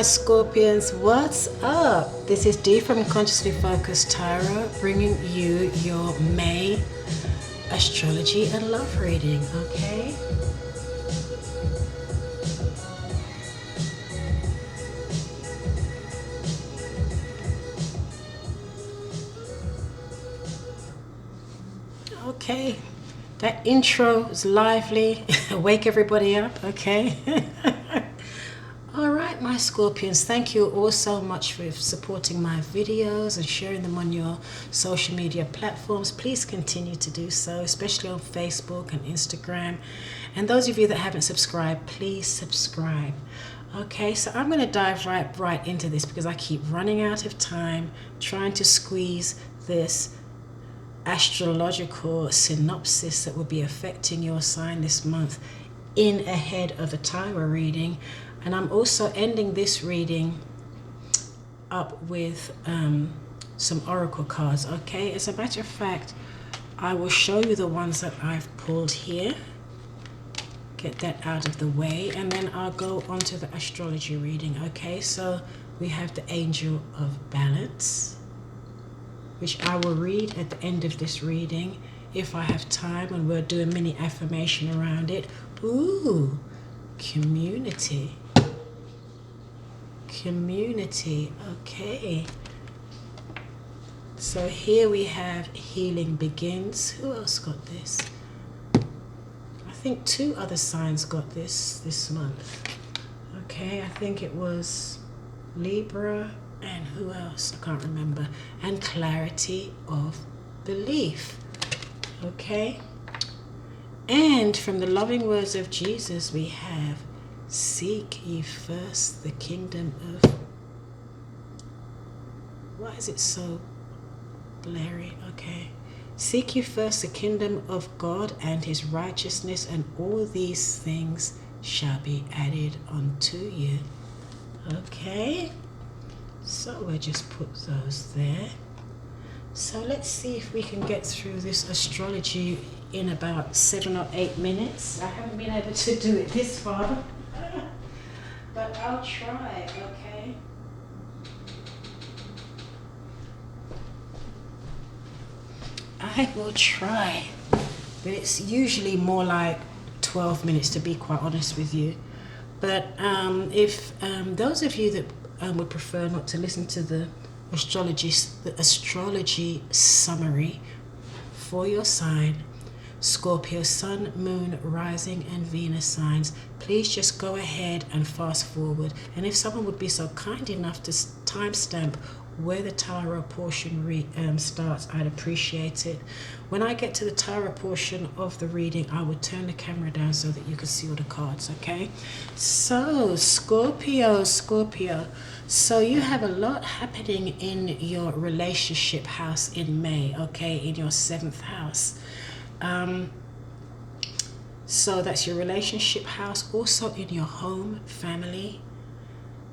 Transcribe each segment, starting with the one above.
my Scorpions, what's up? This is Dee from Consciously Focused Tarot, bringing you your May astrology and love reading, okay? Okay, that intro is lively. Wake everybody up, okay? All right, my Scorpions, thank you all so much for supporting my videos and sharing them on your social media platforms. Please continue to do so, especially on Facebook and Instagram. And those of you that haven't subscribed, please subscribe. Okay, so I'm going to dive right into this because I keep running out of time trying to squeeze this astrological synopsis that will be affecting your sign this month in ahead of a tarot reading. And I'm also ending this reading up with some oracle cards, okay? As a matter of fact, I will show you the ones that I've pulled here. Get that out of the way, and then I'll go on to the astrology reading, okay? So we have the Angel of Balance, which I will read at the end of this reading if I have time, and we'll do a mini affirmation around it. Ooh, community. Community, okay. So here we have Healing Begins. Who else got this? I think two other signs got this month. Okay, I think it was Libra and who else? I can't remember. And Clarity of Belief. Okay. And from the loving words of Jesus, we have seek ye first the kingdom of... Why is it so blurry? Okay. Seek ye first the kingdom of God and his righteousness, and all these things shall be added unto you. Okay. So we'll just put those there. So let's see if we can get through this astrology in about 7 or 8 minutes. I haven't been able to do it this far, but I'll try, okay? I will try, but it's usually more like 12 minutes, to be quite honest with you. But if those of you that would prefer not to listen to the astrology summary for your sign, Scorpio, Sun, Moon, Rising, and Venus signs, please just go ahead and fast forward. And if someone would be so kind enough to timestamp where the tarot portion starts, I'd appreciate it. When I get to the tarot portion of the reading, I will turn the camera down so that you can see all the cards, okay? So, Scorpio. So you have a lot happening in your relationship house in May, okay? In your 7th house. So that's your relationship house, also in your home, family,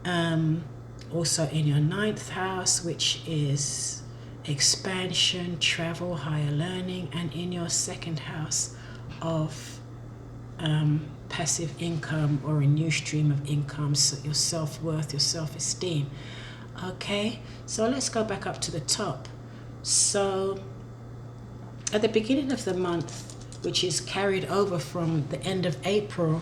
also in your 9th house, which is expansion, travel, higher learning, and in your 2nd house of passive income or a new stream of income, so your self-worth, your self-esteem. Okay, so let's go back up to the top. So at the beginning of the month, which is carried over from the end of April,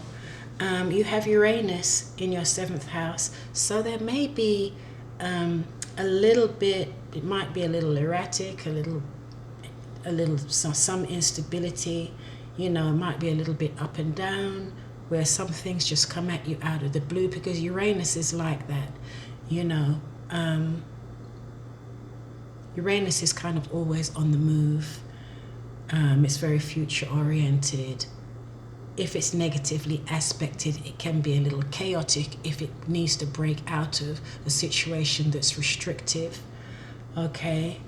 you have Uranus in your 7th house. So there may be a little bit, it might be a little erratic, a little some instability, you know, it might be a little bit up and down, where some things just come at you out of the blue, because Uranus is like that, you know. Uranus is kind of always on the move. It's very future oriented. If it's negatively aspected, it can be a little chaotic if it needs to break out of a situation that's restrictive. Okay.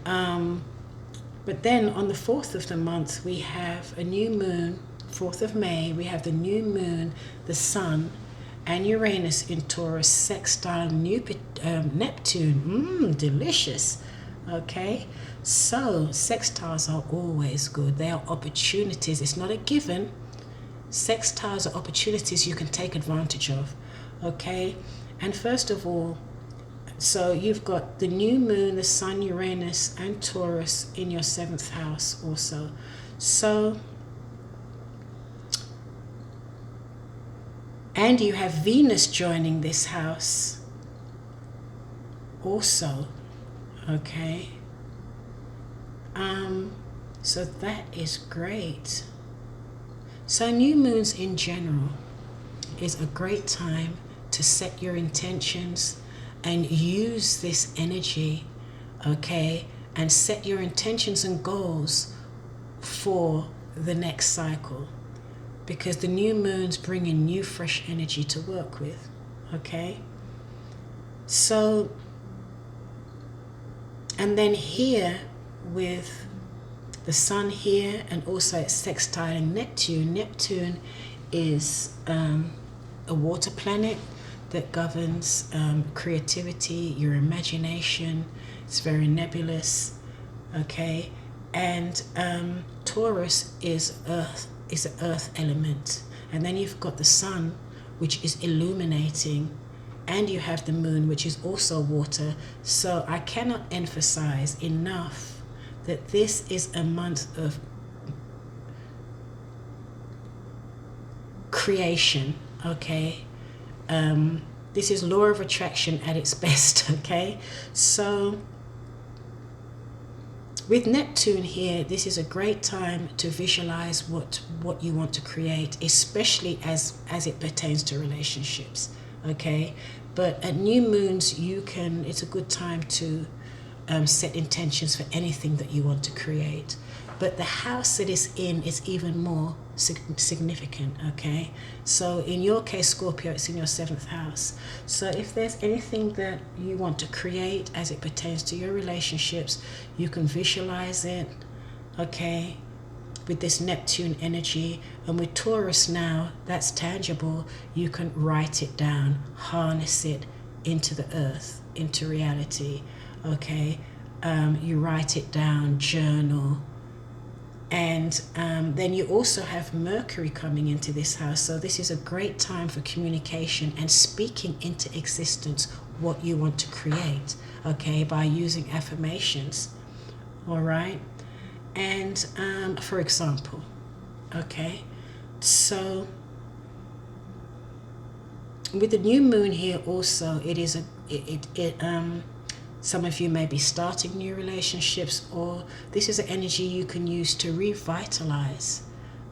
But then on the 4th of the month, we have a new moon. 4th of May, we have the new moon, the sun, and Uranus in Taurus, sextile Neptune. Delicious. Okay, so sextiles are always good. They are opportunities. It's not a given. Sextiles are opportunities you can take advantage of. Okay, And first of all, so you've got the new moon, the sun, Uranus, and Taurus in your 7th house also. So, and you have Venus joining this house also, okay? So that is great. So new moons in general is a great time to set your intentions and use this energy, okay? And set your intentions and goals for the next cycle, because the new moons bring in new fresh energy to work with, okay? So, and then here with the sun here, and also it's sextiling Neptune. Neptune is a water planet that governs creativity, your imagination. It's very nebulous, okay? And Taurus is earth, is an earth element. And then you've got the sun, which is illuminating, and you have the moon, which is also water. So I cannot emphasize enough that this is a month of creation, okay? This is law of attraction at its best, okay? So with Neptune here, this is a great time to visualize what you want to create, especially as it pertains to relationships, okay? But at new moons, it's a good time to set intentions for anything that you want to create. But the house that it's in is even more significant, okay? So in your case, Scorpio, it's in your 7th house. So if there's anything that you want to create as it pertains to your relationships, you can visualize it, okay, with this Neptune energy. And with Taurus now, that's tangible. You can write it down, harness it into the earth, into reality, okay? You write it down, journal. And then you also have Mercury coming into this house. So this is a great time for communication and speaking into existence what you want to create, okay, by using affirmations, all right? And for example, okay, so with the new moon here also, it is some of you may be starting new relationships, or this is an energy you can use to revitalize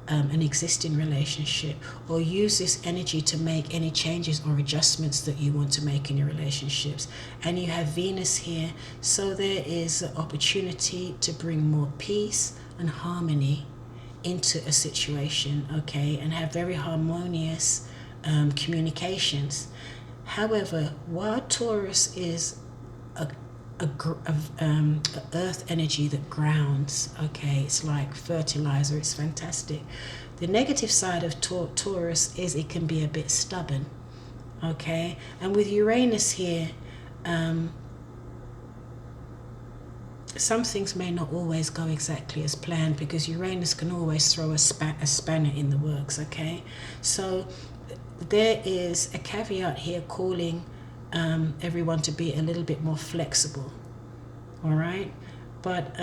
an existing relationship, or use this energy to make any changes or adjustments that you want to make in your relationships. And you have Venus here, so there is an opportunity to bring more peace and harmony into a situation, okay, and have very harmonious communications. However, while Taurus is a earth energy that grounds, okay, it's like fertilizer, it's fantastic. The negative side of Taurus is it can be a bit stubborn, okay? And with Uranus here, some things may not always go exactly as planned, because Uranus can always throw a spanner in the works, okay? So there is a caveat here calling everyone to be a little bit more flexible, all right? But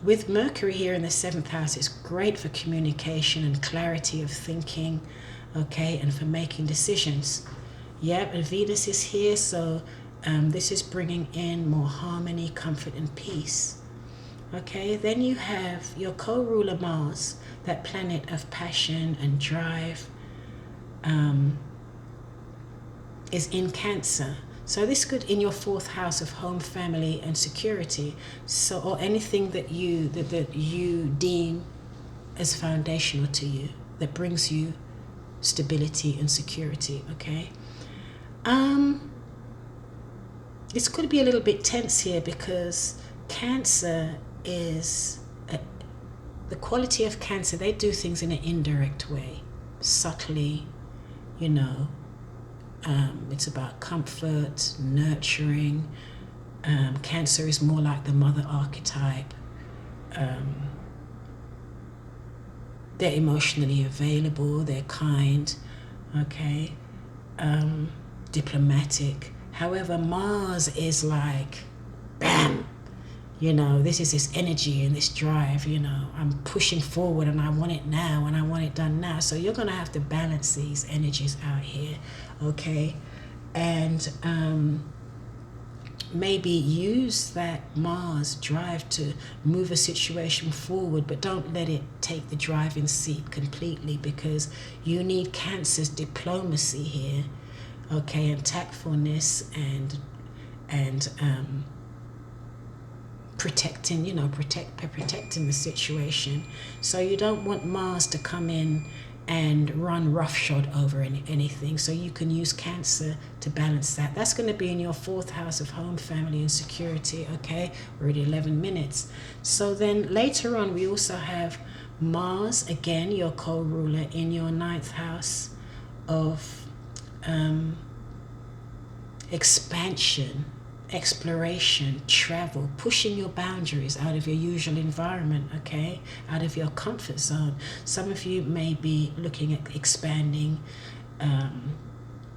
with Mercury here in the 7th house, it's great for communication and clarity of thinking, okay, and for making decisions. Yep, and Venus is here, so this is bringing in more harmony, comfort, and peace. Okay, then you have your co-ruler Mars, that planet of passion and drive, is in Cancer. So this could in your 4th house of home, family, and security. So, or anything that you deem as foundational to you, that brings you stability and security, okay? This could be a little bit tense here, because Cancer is, the quality of Cancer, they do things in an indirect way, subtly, you know. It's about comfort, nurturing. Cancer is more like the mother archetype. They're emotionally available, they're kind, okay? diplomatic. However, Mars is like, bam, you know, this is this energy and this drive, you know, I'm pushing forward and I want it now and I want it done now. So you're going to have to balance these energies out here, okay? And maybe use that Mars drive to move a situation forward, but don't let it take the driving seat completely, because you need Cancer's diplomacy here, okay, and tactfulness and protecting, you know, protecting the situation. So you don't want Mars to come in and run roughshod over anything. So you can use Cancer to balance that. That's going to be in your 4th house of home, family, and security, okay? We're at 11 minutes. So then later on, we also have Mars, again, your co-ruler, in your 9th house of expansion, exploration, travel, pushing your boundaries out of your usual environment, okay, out of your comfort zone. Some of you may be looking at expanding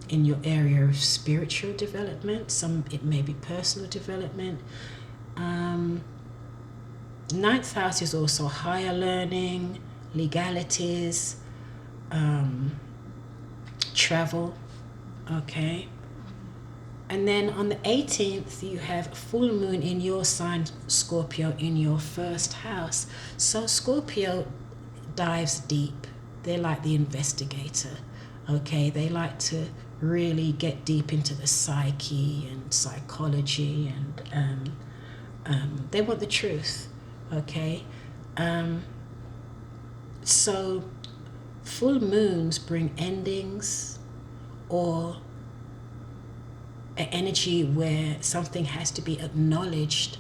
in your area of spiritual development. Some, it may be personal development. 9th house is also higher learning, legalities, travel, okay. And then on the 18th, you have full moon in your sign, Scorpio, in your 1st house. So Scorpio dives deep. They're like the investigator, okay? They like to really get deep into the psyche and psychology, and they want the truth, okay? So full moons bring endings, or an energy where something has to be acknowledged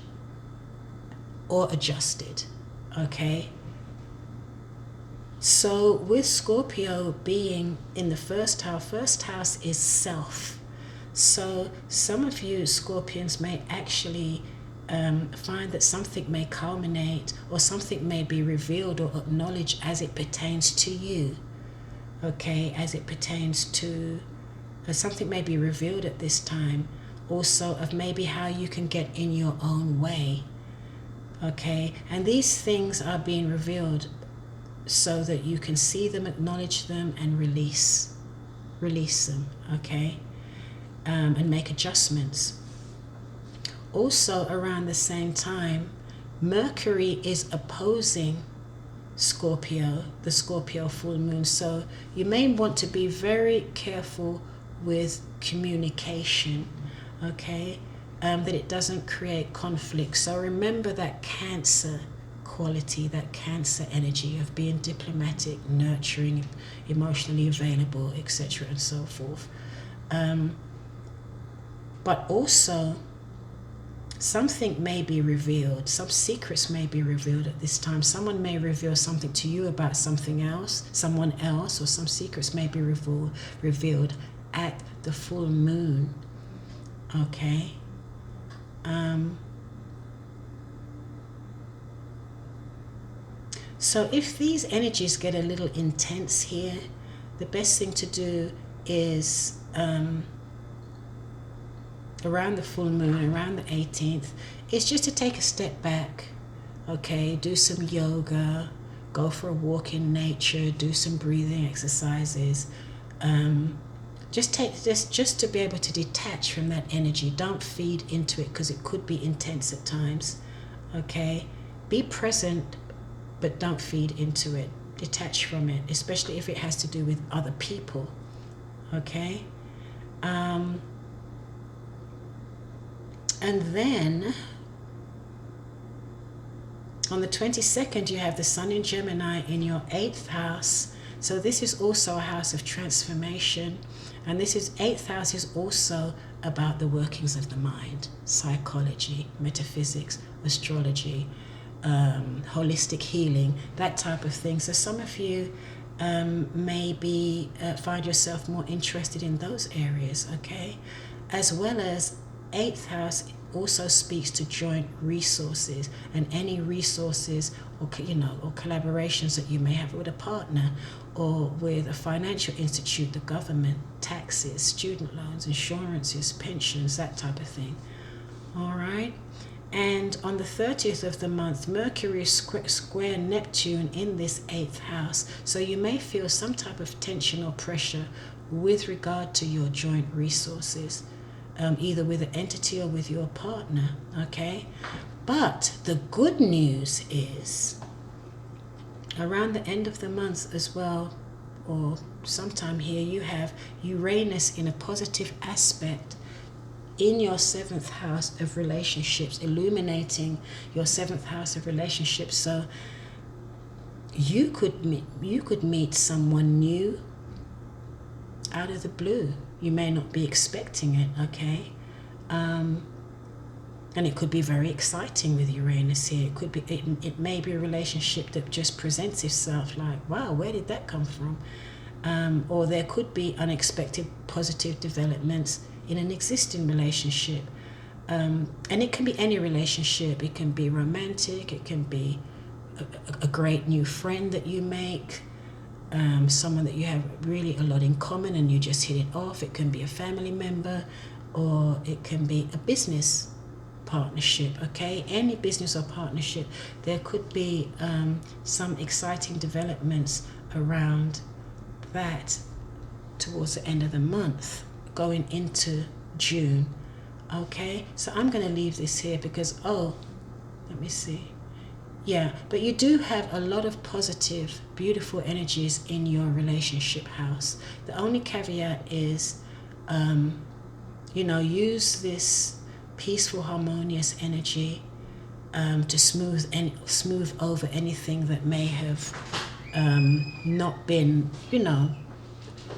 or adjusted, okay? So with Scorpio being in the 1st house is self. So some of you Scorpions may actually find that something may culminate, or something may be revealed or acknowledged as it pertains to you, okay? As it pertains to something may be revealed at this time, also of maybe how you can get in your own way, okay? And these things are being revealed so that you can see them, acknowledge them, and release them, okay? And make adjustments. Also around the same time, Mercury is opposing Scorpio, the Scorpio full moon. So you may want to be very careful with communication, okay, that it doesn't create conflict. So remember that Cancer quality, that Cancer energy of being diplomatic, nurturing, emotionally available, etc., and so forth. But also, something may be revealed, some secrets may be revealed at this time. Someone may reveal something to you about something else, someone else, or some secrets may be revealed at the full moon, okay? So if these energies get a little intense here, the best thing to do is around the full moon, around the 18th, is just to take a step back, okay? Do some yoga, go for a walk in nature, do some breathing exercises. Just to be able to detach from that energy. Don't feed into it, because it could be intense at times, okay? Be present, but don't feed into it. Detach from it, especially if it has to do with other people, okay? And then on the 22nd, you have the Sun in Gemini in your 8th house. So this is also a house of transformation. And this is 8th house is also about the workings of the mind, psychology, metaphysics, astrology, holistic healing, that type of thing. So some of you maybe find yourself more interested in those areas, okay? As well as 8th house also speaks to joint resources and any resources or collaborations that you may have with a partner or with a financial institute, the government, taxes, student loans, insurances, pensions, that type of thing. All right. And on the 30th of the month, Mercury is square Neptune in this 8th house. So you may feel some type of tension or pressure with regard to your joint resources, either with an entity or with your partner, okay? But the good news is, around the end of the month as well, or sometime here, you have Uranus in a positive aspect in your 7th house of relationships, illuminating your 7th house of relationships. So you could meet someone new out of the blue. You may not be expecting it, okay? And it could be very exciting with Uranus here. It may be a relationship that just presents itself like, wow, where did that come from? Or there could be unexpected positive developments in an existing relationship. And it can be any relationship. It can be romantic. It can be a great new friend that you make, someone that you have really a lot in common and you just hit it off. It can be a family member, or it can be a business partnership, okay? Any business or partnership. There could be some exciting developments around that towards the end of the month, going into June, okay? So I'm going to leave this here because, let me see. Yeah, but you do have a lot of positive, beautiful energies in your relationship house. The only caveat is, use this peaceful, harmonious energy to smooth over anything that may have not been,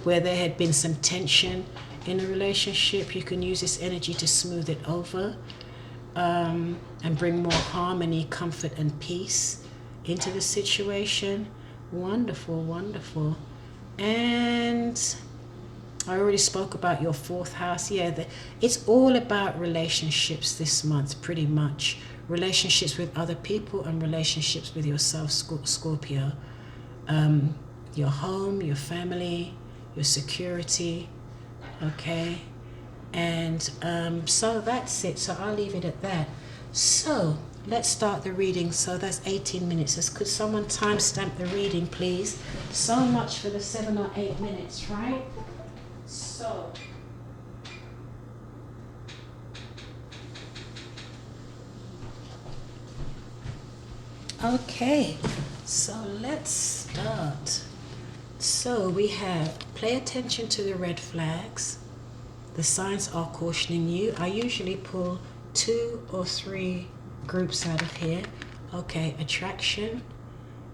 where there had been some tension in a relationship. You can use this energy to smooth it over. And bring more harmony, comfort, and peace into the situation. Wonderful, wonderful. And I already spoke about your 4th house. Yeah, it's all about relationships this month, pretty much. Relationships with other people and relationships with yourself, Scorpio. Your home, your family, your security, okay? And so that's it. So I'll leave it at that. So let's start the reading. So that's 18 minutes. Could someone timestamp the reading, please? So much for the 7 or 8 minutes, right? So. Okay, so let's start. So we have, pay attention to the red flags. The signs are cautioning you. I usually pull 2 or 3 groups out of here. Okay, attraction.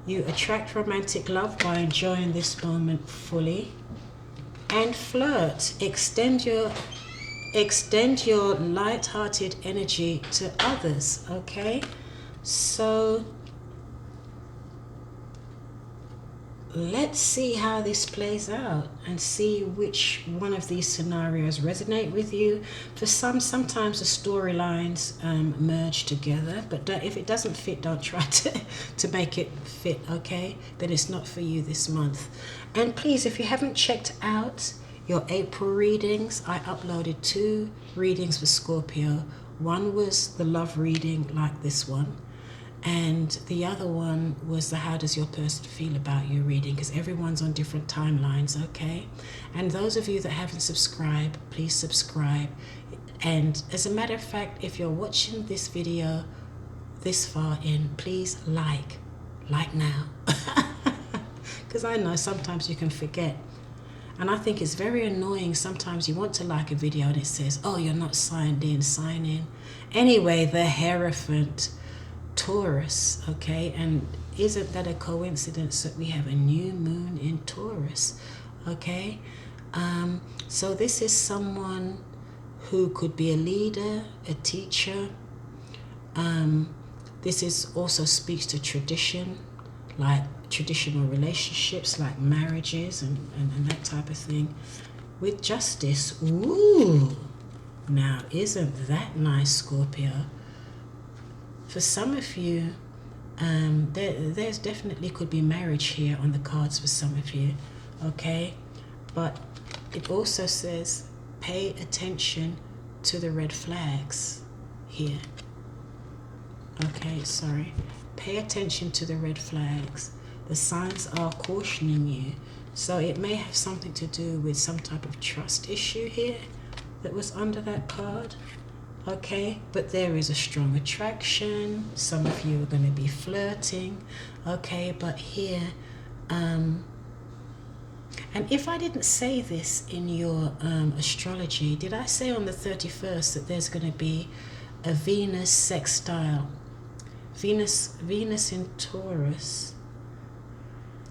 You attract romantic love by enjoying this moment fully. And flirt. Extend your light-hearted energy to others. Okay, so let's see how this plays out and see which one of these scenarios resonate with you. For sometimes the storylines merge together, but if it doesn't fit, don't try to make it fit, okay? Then it's not for you this month. And please, if you haven't checked out your April readings, I uploaded 2 readings for Scorpio. One was the love reading, like this one. And the other one was the how does your person feel about you reading, because everyone's on different timelines, okay? And those of you that haven't subscribed, please subscribe. And as a matter of fact, if you're watching this video this far in, please like now. Because I know sometimes you can forget. And I think it's very annoying. Sometimes you want to like a video and it says, oh, you're not signed in, sign in. Anyway, the Hierophant Taurus, okay? And isn't that a coincidence that we have a new moon in Taurus, okay? So this is someone who could be a leader, a teacher. This is also speaks to tradition, like traditional relationships, like marriages and that type of thing. With justice, ooh, Now, isn't that nice, Scorpio? For some of you, there's definitely could be marriage here on the cards for some of you, okay? But it also says pay attention to the red flags here. Okay, sorry. Pay attention to the red flags. The signs are cautioning you. So it may have something to do with some type of trust issue here that was under that card. Okay, but there is a strong attraction. Some of you are going to be flirting. Okay, but here, and if I didn't say this in your astrology, did I say on the 31st that there's going to be a Venus sextile? Venus in Taurus,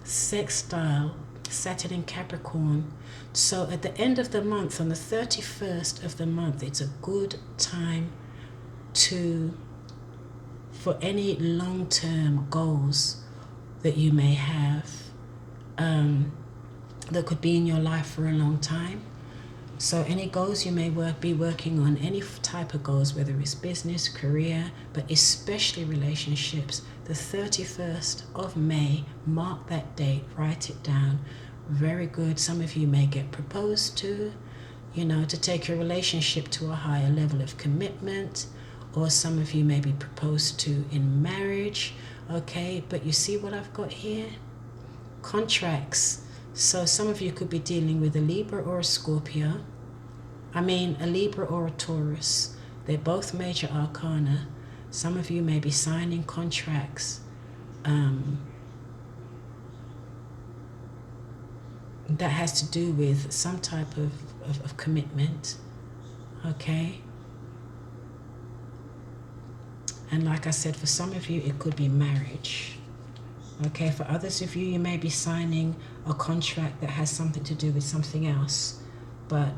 sextile, Saturn in Capricorn. So at the end of the month, on the 31st of the month, it's a good time for any long-term goals that you may have, that could be in your life for a long time. So any goals you may be working on, any type of goals, whether it's business, career, but especially relationships, the 31st of May, mark that date, write it down. Very good. Some of you may get proposed to, to take your relationship to a higher level of commitment, or some of you may be proposed to in marriage. Okay, but you see what I've got here? Contracts. So some of you could be dealing with a Libra or a Scorpio. A Libra or a Taurus. They're both major arcana. Some of you may be signing contracts that has to do with some type of commitment. Okay? And like I said, for some of you, it could be marriage. Okay? For others of you, you may be signing a contract that has something to do with something else. But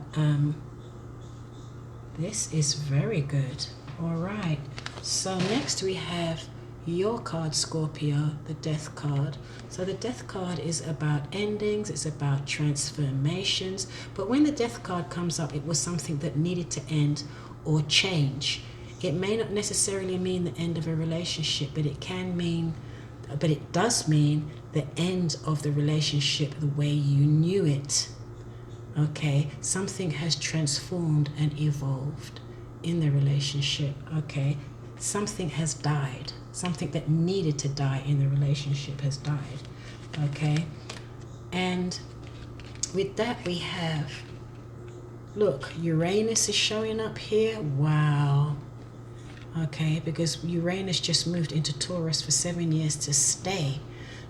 this is very good. All right. So next we have your card, Scorpio, the Death card. So the Death card is about endings, it's about transformations. But when the Death card comes up, it was something that needed to end or change. It may not necessarily mean the end of a relationship, but it does mean the end of the relationship the way you knew it. Okay, something has transformed and evolved in the relationship. Okay, something has died. Something that needed to die in the relationship has died. Okay, and with that we have, look, Uranus is showing up here. Wow. Okay, because Uranus just moved into Taurus for 7 years to stay.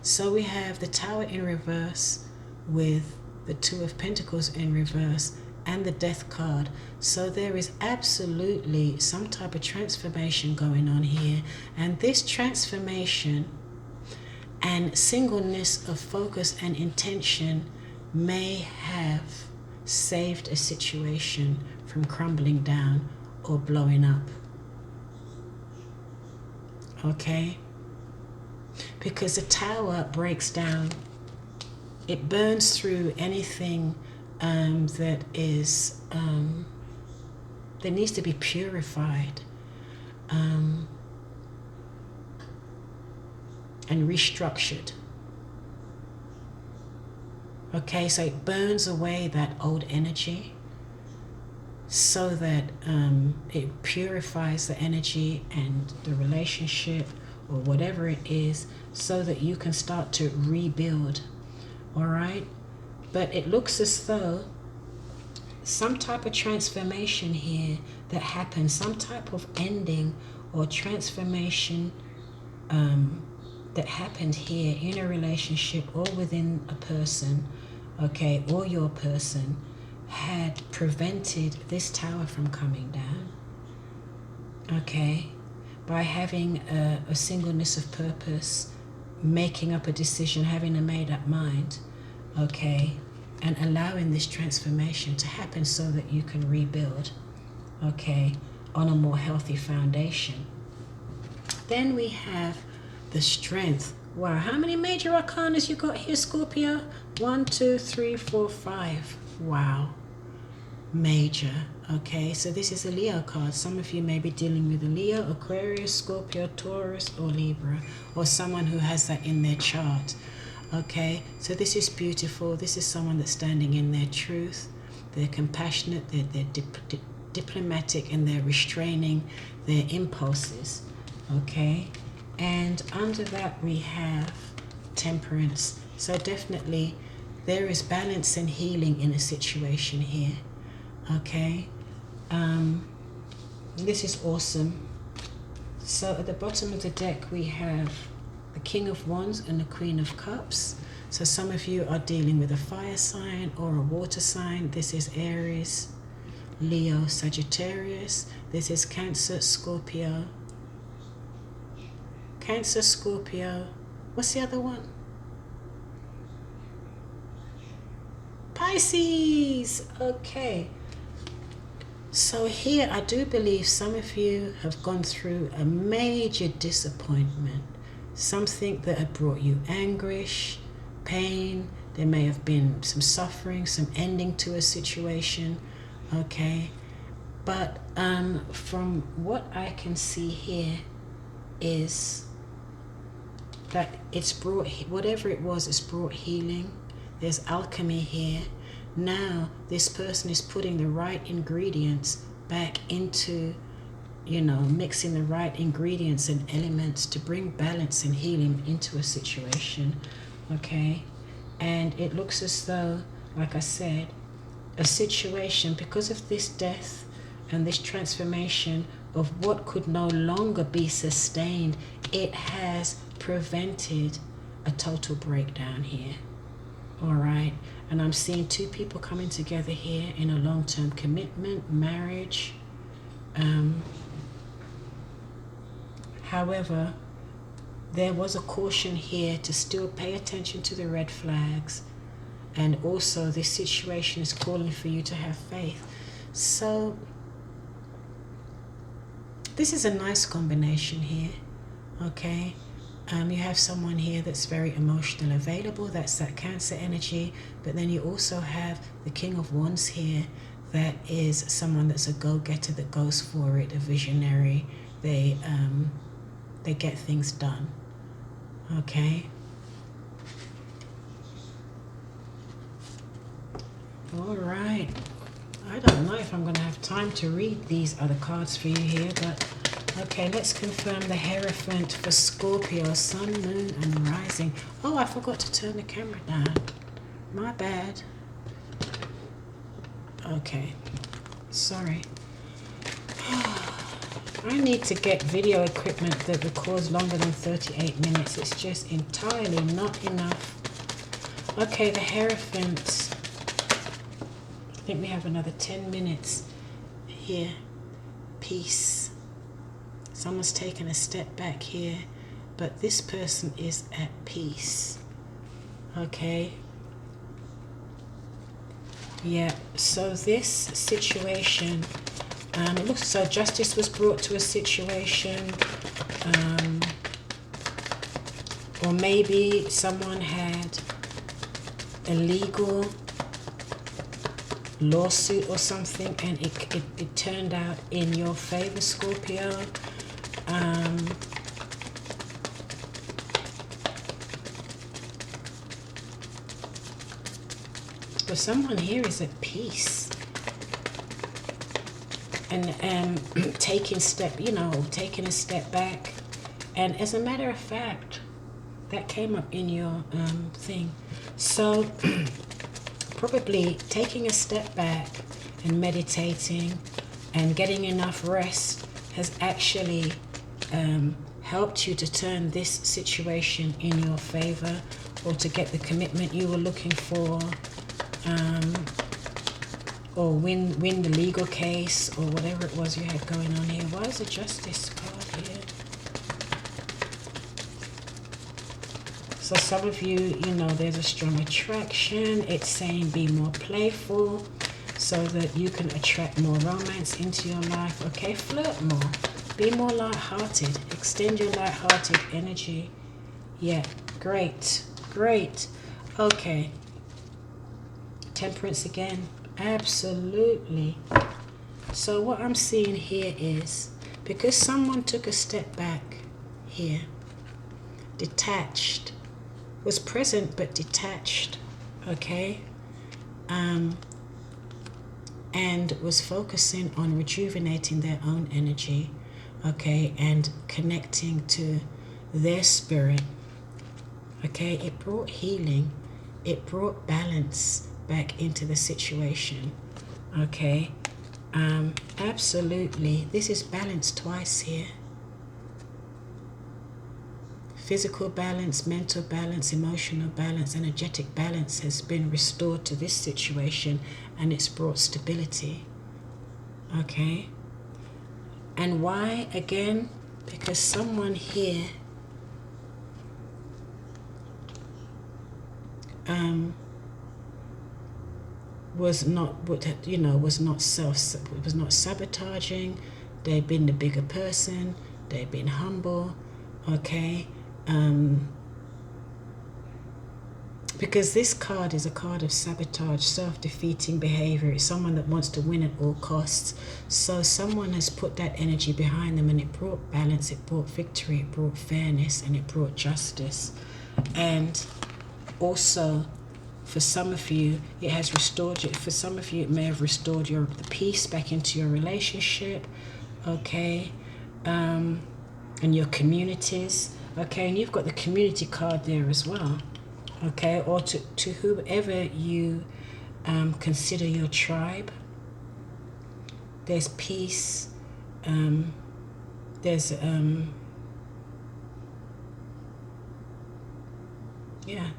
So we have the Tower in reverse with the Two of Pentacles in reverse and the Death card. So there is absolutely some type of transformation going on here. And this transformation and singleness of focus and intention may have saved a situation from crumbling down or blowing up. Okay? Because the Tower breaks down. It burns through anything that is that needs to be purified and restructured. Okay, so it burns away that old energy so that it purifies the energy and the relationship or whatever it is, so that you can start to rebuild. All right? But it looks as though some type of transformation here that happened, some type of ending or transformation that happened here in a relationship or within a person, okay, or your person, had prevented this Tower from coming down, okay, by having a singleness of purpose, making up a decision, having a made-up mind, okay, and allowing this transformation to happen so that you can rebuild, okay, on a more healthy foundation. Then we have the Strength. Wow, how many major arcanas you got here, Scorpio? 1, 2, 3, 4, 5. Wow. Major. Okay, so this is a Leo card. Some of you may be dealing with a Leo, Aquarius, Scorpio, Taurus, or Libra, or someone who has that in their chart. Okay, so this is beautiful. This is someone that's standing in their truth. They're compassionate, they're diplomatic, and they're restraining their impulses. Okay, and under that we have Temperance. So definitely there is balance and healing in a situation here. Okay, this is awesome. So at the bottom of the deck we have the King of Wands and the Queen of Cups. So some of you are dealing with a fire sign or a water sign. This is Aries, Leo, Sagittarius. This is Cancer, Scorpio. Cancer, Scorpio. What's the other one? Pisces. Okay. So here I do believe some of you have gone through a major disappointment. Something that had brought you anguish, pain. There may have been some suffering, some ending to a situation. Okay. But from what I can see here is that it's brought, whatever it was, it's brought healing. There's alchemy here. Now this person is putting the right ingredients back into, mixing the right ingredients and elements to bring balance and healing into a situation. Okay, and it looks as though, like I said, a situation, because of this death and this transformation of what could no longer be sustained, it has prevented a total breakdown here. All right, and I'm seeing two people coming together here in a long-term commitment, marriage. However, there was a caution here to still pay attention to the red flags, and also this situation is calling for you to have faith. So this is a nice combination here. Okay, you have someone here that's very emotional, available. That's that Cancer energy. But then you also have the King of Wands here. That is someone that's a go-getter, that goes for it, a visionary. They get things done. Okay. All right. I don't know if I'm going to have time to read these other cards for you here, but okay, let's confirm the Hierophant for Scorpio, Sun, Moon, and Rising. Oh, I forgot to turn the camera down. My bad. Okay, sorry. I need to get video equipment that records longer than 38 minutes. It's just entirely not enough. Okay, the Hierophant. I think we have another 10 minutes here. Peace. Someone's taken a step back here, but this person is at peace. Okay. Yeah, so this situation, it looks as though justice was brought to a situation, or maybe someone had a legal lawsuit or something, and it turned out in your favor, Scorpio. But someone here is at peace and taking a step back. And as a matter of fact, that came up in your thing. So probably taking a step back and meditating and getting enough rest has actually helped you to turn this situation in your favor, or to get the commitment you were looking for, or win the legal case, or whatever it was you had going on here. Why is the Justice card here? So some of you, there's a strong attraction. It's saying be more playful so that you can attract more romance into your life. Okay, flirt more. Be more lighthearted. Extend your lighthearted energy. Yeah, great. Okay. Temperance again. Absolutely. So what I'm seeing here is, because someone took a step back here, detached, was present but detached, okay, and was focusing on rejuvenating their own energy, okay, and connecting to their spirit, okay, it brought healing, it brought balance back into the situation, okay. Absolutely, this is balance twice here. Physical balance, mental balance, emotional balance, energetic balance has been restored to this situation, and it's brought stability. Okay? And why? Again, because someone here was not sabotaging. They've been the bigger person. They've been humble. Okay. Because this card is a card of sabotage, self-defeating behavior. It's someone that wants to win at all costs. So someone has put that energy behind them, and it brought balance, it brought victory, it brought fairness, and it brought justice. And also, for some of you, it has restored you. For some of you, it may have restored the peace back into your relationship, okay, and your communities, okay. And you've got the community card there as well, okay, or to whoever you consider your tribe. There's peace. There's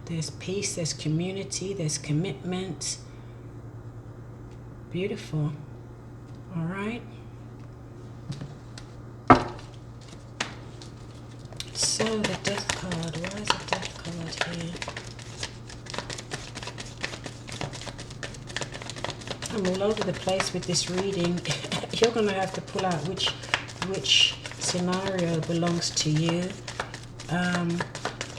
there's peace, there's community, there's commitment. Beautiful. All right. So the death card, why is the death card here? I'm all over the place with this reading. You're going to have to pull out which scenario belongs to you.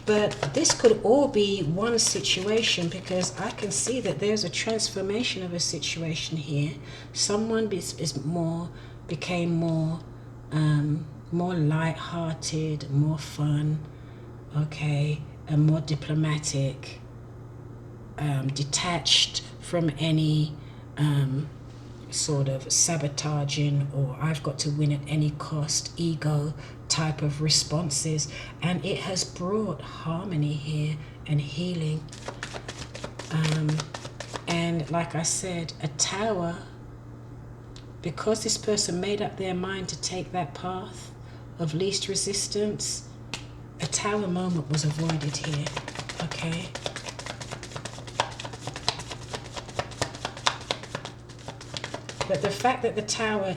But this could all be one situation, because I can see that there's a transformation of a situation here. Someone became more light-hearted, more fun, okay, and more diplomatic, detached from any sort of sabotaging or I've got to win at any cost, ego type of responses. And it has brought harmony here and healing. And like I said, a tower, because this person made up their mind to take that path of least resistance, a tower moment was avoided here, okay? But the fact that the tower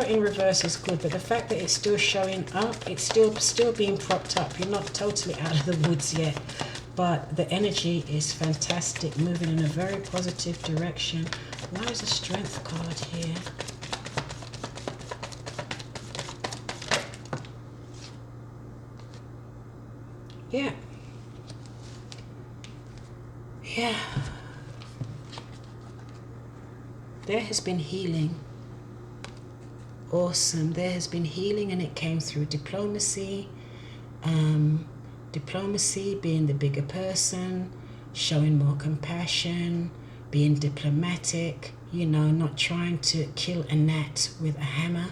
in reverse is good, but the fact that it's still showing up, it's still being propped up. You're not totally out of the woods yet, but the energy is fantastic, moving in a very positive direction. Why is the Strength card here? Yeah. There has been healing. Awesome. There has been healing, and it came through diplomacy. Diplomacy, being the bigger person, showing more compassion, being diplomatic, not trying to kill a gnat with a hammer.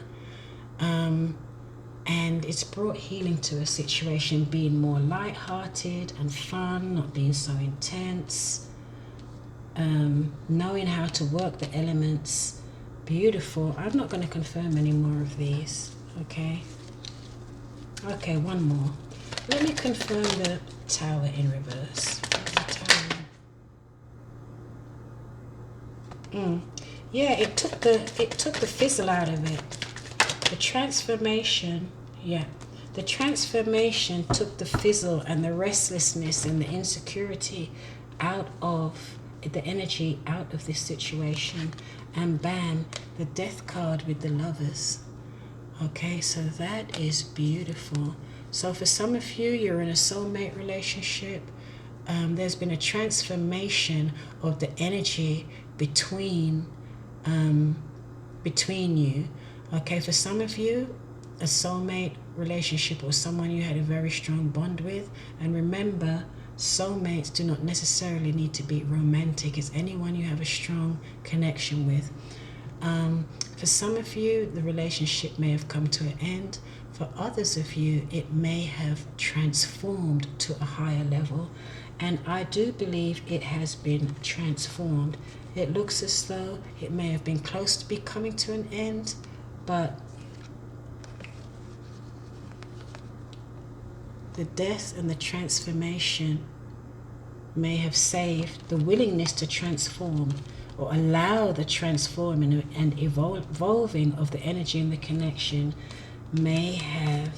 And it's brought healing to a situation, being more light-hearted and fun, not being so intense. Knowing how to work the elements. Beautiful. I'm not going to confirm any more of these. Okay, one more. Let me confirm the Tower in reverse. Yeah, it took the fizzle out of it. The transformation, the transformation took the fizzle and the restlessness and the insecurity out of the energy, out of this situation, and bam, the Death card with the Lovers. Okay, so that is beautiful. So for some of you, you're in a soulmate relationship. There's been a transformation of the energy between between you. Okay, for some of you, a soulmate relationship or someone you had a very strong bond with. And remember, soulmates do not necessarily need to be romantic. It's anyone you have a strong connection with. For some of you, the relationship may have come to an end. For others of you, it may have transformed to a higher level. And I do believe it has been transformed. It looks as though it may have been close to be coming to an end, but the death and the transformation may have saved the willingness to transform, or allow the transforming and evolving of the energy and the connection may have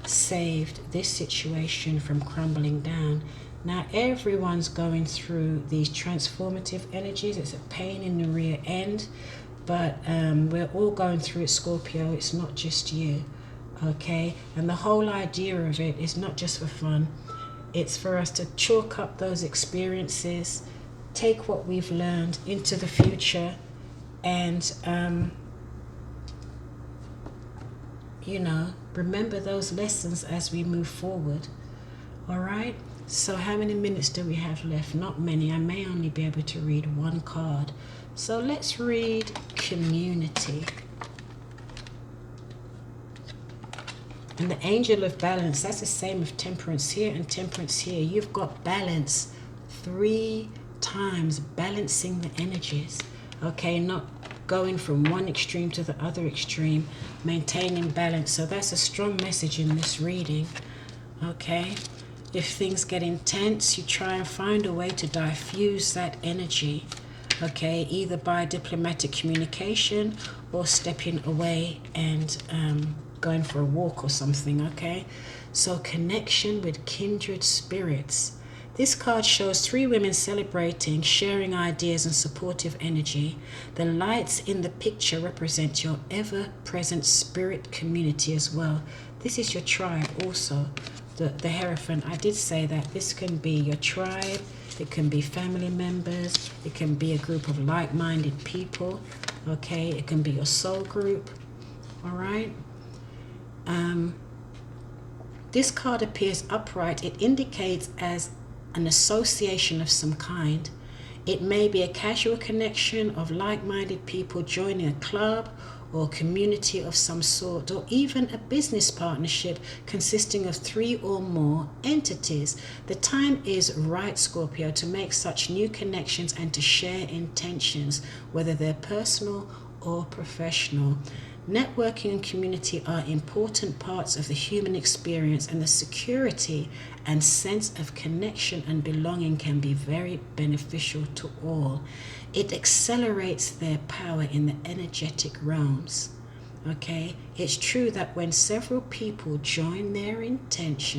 saved this situation from crumbling down. Now everyone's going through these transformative energies. It's a pain in the rear end, but we're all going through it, Scorpio. It's not just you, okay? And the whole idea of it is not just for fun. It's for us to chalk up those experiences, take what we've learned into the future, and remember those lessons as we move forward. All right, so how many minutes do we have left? Not many. I may only be able to read one card, so let's read community. And the angel of balance, that's the same with temperance here and temperance here. You've got balance 3 times, balancing the energies, okay? Not going from one extreme to the other extreme, maintaining balance. So that's a strong message in this reading, okay? If things get intense, you try and find a way to diffuse that energy, okay? Either by diplomatic communication or stepping away and going for a walk or something, okay? So connection with kindred spirits. This card shows 3 women celebrating, sharing ideas and supportive energy. The lights in the picture represent your ever-present spirit community as well. This is your tribe also. The Hierophant, I did say that this can be your tribe, it can be family members, it can be a group of like-minded people, okay? It can be your soul group, all right? This card appears upright. It indicates as an association of some kind. It may be a casual connection of like-minded people joining a club or community of some sort, or even a business partnership consisting of 3 or more entities. The time is right, Scorpio, to make such new connections and to share intentions, whether they're personal or professional. Networking and community are important parts of the human experience, and the security and sense of connection and belonging can be very beneficial to all. It accelerates their power in the energetic realms. Okay, it's true that when several people join their intention